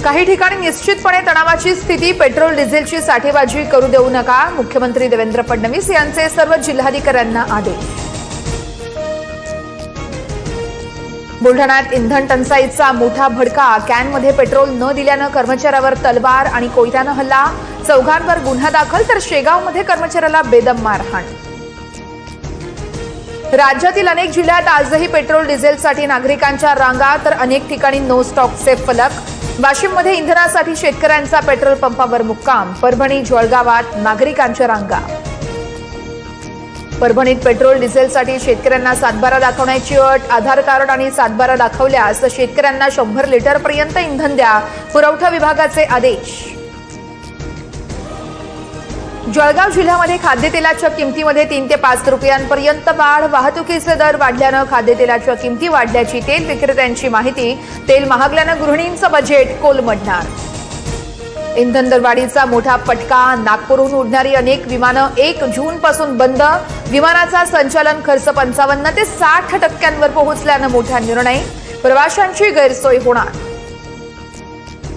काही ठिकाणी निश्चितपणे तणावाची स्थिती, पेट्रोल डिझेलची साठेबाजी करू देऊ नका, मुख्यमंत्री देवेंद्र फडणवीस यांचे सर्व जिल्हाधिकाऱ्यांना आदेश. बुलढाण्यात इंधन टंचाईचा मोठा भडका, कॅनमध्ये पेट्रोल न दिल्यानं कर्मचाऱ्यावर तलवार आणि कोयत्यानं हल्ला, चौघांवर गुन्हा दाखल, तर शेगावमध्ये कर्मचाऱ्याला बेदम मारहाण. राज्यातील अनेक जिल्ह्यात आजही पेट्रोल डिझेलसाठी नागरिकांच्या रांगा, तर अनेक ठिकाणी नो स्टॉकचे फलक. वाशिममध्ये इंधनासाठी शेतकऱ्यांचा पेट्रोल पंपावर मुक्काम, परभणी जळगावात नागरिकांच्या रांगा. परभणीत पेट्रोल डिझेलसाठी शेतकऱ्यांना सातबारा दाखवण्याची अट, आधार कार्ड आणि सातबारा दाखवल्यास शेतकऱ्यांना 100 लिटरपर्यंत इंधन द्या, पुरवठा विभागाचे आदेश. जळगाव जिल्ह्यामध्ये खाद्यतेलाच्या किमतीमध्ये 3 ते 5 रुपयांपर्यंत वाढ, वाहतुकीचे दर वाढल्यानं खाद्यतेलाच्या किमती वाढल्याची तेल विक्रेत्यांची माहिती. तेल महागल्यानं गृहिणींचं बजेट कोलमडणार. इंधन दरवाढीचा मोठा फटका, नागपूरहून उडणारी अनेक विमानं 1 जूनपासून बंद, विमानाचा संचालन खर्च 55 ते 60% पोहोचल्यानं मोठा निर्णय, प्रवाशांची गैरसोय होणार.